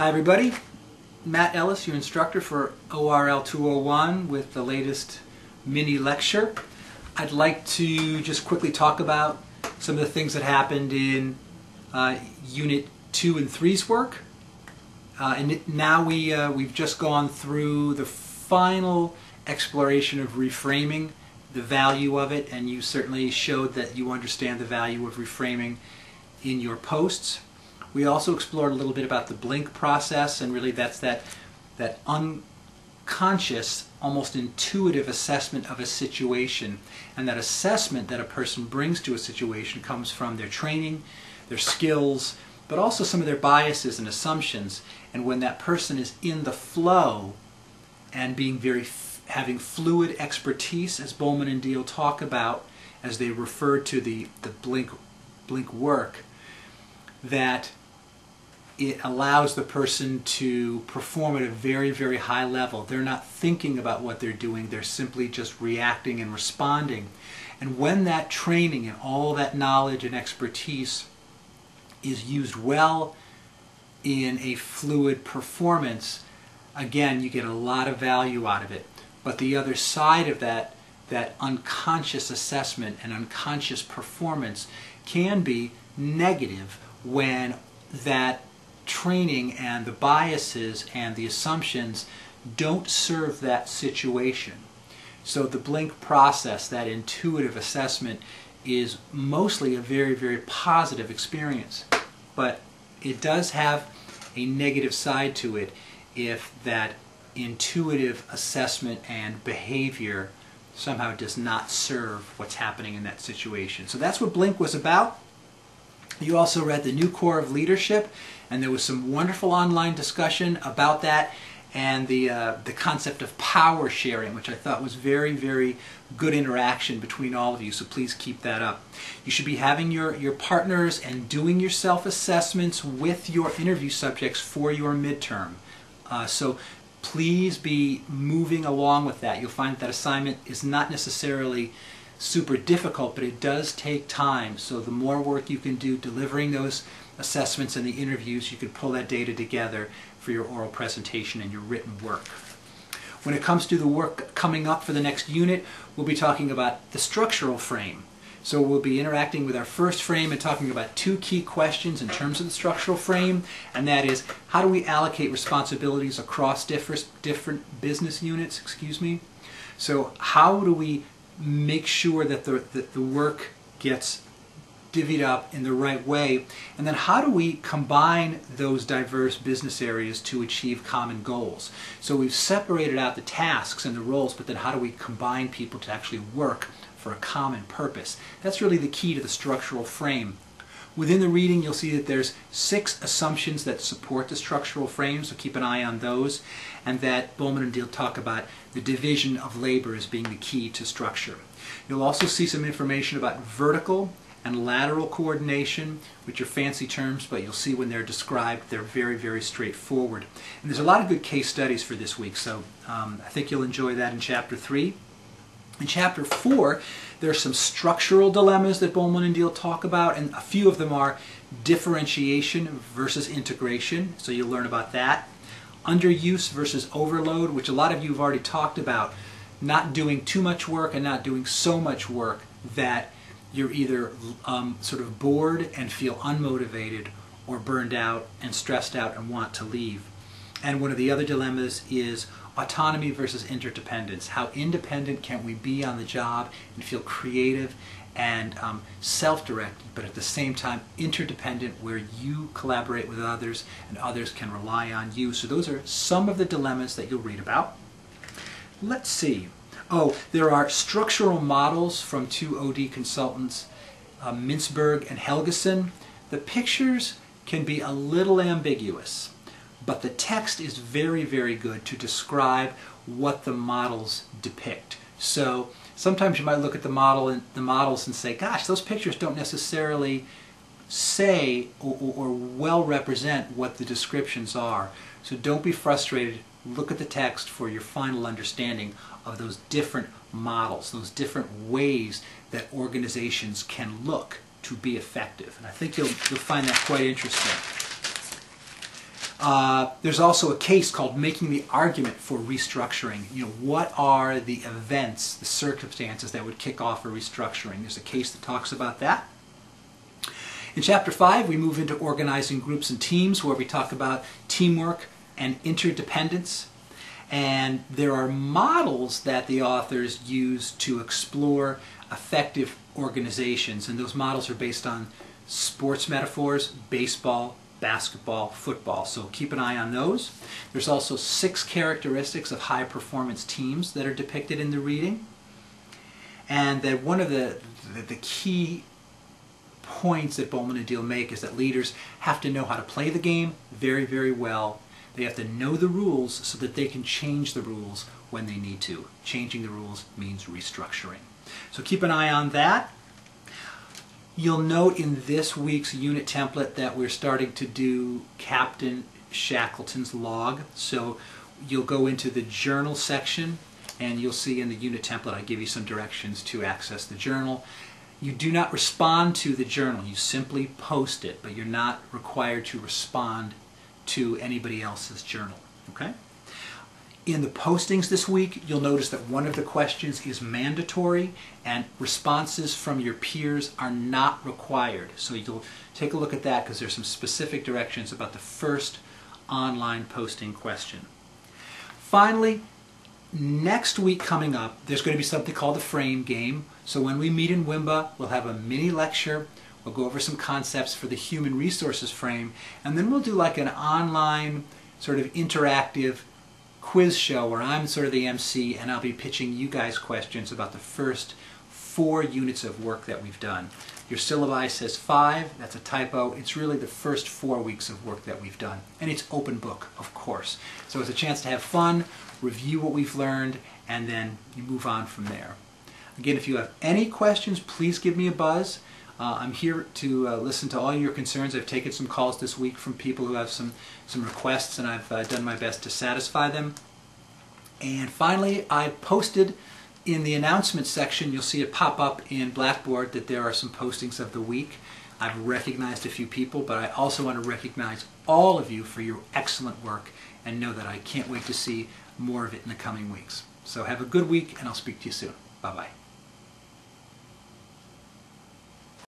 Hi everybody, Matt Ellis, your instructor for ORL 201 with the latest mini lecture. I'd like to just quickly talk about some of the things that happened in Unit 2 and 3's work. Now we've just gone through the final exploration of reframing, the value of it, and you certainly showed that you understand the value of reframing in your posts. We also explored a little bit about the blink process, and really that's that unconscious, almost intuitive assessment of a situation. And that assessment that a person brings to a situation comes from their training, their skills, but also some of their biases and assumptions. And when that person is in the flow and having fluid expertise, as Bowman and Deal talk about as they refer to the blink work, that it allows the person to perform at a very, very high level. They're not thinking about what they're doing, they're simply just reacting and responding. And when that training and all that knowledge and expertise is used well in a fluid performance, again, you get a lot of value out of it. But the other side of that unconscious assessment and unconscious performance can be negative when that training and the biases and the assumptions don't serve that situation. So the blink process, that intuitive assessment, is mostly a very, very positive experience. But it does have a negative side to it if that intuitive assessment and behavior somehow does not serve what's happening in that situation. So that's what blink was about. You also read The New Core of Leadership, and there was some wonderful online discussion about that and the concept of power sharing, which I thought was very, very good interaction between all of you, so please keep that up. You should be having your partners and doing your self-assessments with your interview subjects for your midterm. So please be moving along with that. You'll find that assignment is not necessarily super difficult, but it does take time. So the more work you can do delivering those assessments and the interviews, you can pull that data together for your oral presentation and your written work. When it comes to the work coming up for the next unit, we'll be talking about the structural frame. So we'll be interacting with our first frame and talking about two key questions in terms of the structural frame, and that is, how do we allocate responsibilities across different business units, So how do we make sure that the work gets divvied up in the right way, and then how do we combine those diverse business areas to achieve common goals? So we've separated out the tasks and the roles, but then how do we combine people to actually work for a common purpose? That's really the key to the structural frame. Within the reading, you'll see that there's 6 assumptions that support the structural frame, so keep an eye on those, and that Bowman and Deal talk about the division of labor as being the key to structure. You'll also see some information about vertical and lateral coordination, which are fancy terms, but you'll see when they're described, they're very, very straightforward. And there's a lot of good case studies for this week, so I think you'll enjoy that in Chapter 3. In Chapter 4, there are some structural dilemmas that Bowman and Deal talk about, and a few of them are differentiation versus integration, so you'll learn about that. Underuse versus overload, which a lot of you have already talked about, not doing too much work and not doing so much work that you're either sort of bored and feel unmotivated, or burned out and stressed out and want to leave. And one of the other dilemmas is autonomy versus interdependence. How independent can we be on the job and feel creative and self-directed, but at the same time interdependent, where you collaborate with others and others can rely on you. So those are some of the dilemmas that you'll read about. Let's see. Oh, there are structural models from 2 OD consultants, Mintzberg and Helgeson. The pictures can be a little ambiguous, but the text is very, very good to describe what the models depict. So sometimes you might look at the models and say, gosh, those pictures don't necessarily say or well represent what the descriptions are. So don't be frustrated. Look at the text for your final understanding of those different models, those different ways that organizations can look to be effective. And I think you'll find that quite interesting. There's also a case called Making the Argument for Restructuring. What are the events, the circumstances that would kick off a restructuring? There's a case that talks about that. In Chapter 5, we move into organizing groups and teams, where we talk about teamwork and interdependence. And there are models that the authors use to explore effective organizations. And those models are based on sports metaphors: baseball, basketball, football. So keep an eye on those. There's also 6 characteristics of high-performance teams that are depicted in the reading. And that one of the key points that Bowman and Deal make is that leaders have to know how to play the game very, very well. They have to know the rules so that they can change the rules when they need to. Changing the rules means restructuring. So keep an eye on that. You'll note in this week's unit template that we're starting to do Captain Shackleton's log. So you'll go into the journal section, and you'll see in the unit template I give you some directions to access the journal. You do not respond to the journal. You simply post it, but you're not required to respond to anybody else's journal. Okay? In the postings this week, you'll notice that one of the questions is mandatory, and responses from your peers are not required. So you'll take a look at that, because there's some specific directions about the first online posting question. Finally, next week coming up, there's going to be something called the frame game. So when we meet in WIMBA, we'll have a mini lecture. We'll go over some concepts for the human resources frame, and then we'll do like an online sort of interactive quiz show where I'm sort of the MC, and I'll be pitching you guys questions about the first 4 units of work that we've done. Your syllabi says 5, that's a typo. It's really the first 4 weeks of work that we've done. And it's open book, of course. So it's a chance to have fun, review what we've learned, and then you move on from there. Again, if you have any questions, please give me a buzz. I'm here to listen to all your concerns. I've taken some calls this week from people who have some requests, and I've done my best to satisfy them. And finally, I posted in the announcements section, you'll see it pop up in Blackboard that there are some postings of the week. I've recognized a few people, but I also want to recognize all of you for your excellent work, and know that I can't wait to see more of it in the coming weeks. So have a good week, and I'll speak to you soon. Bye-bye.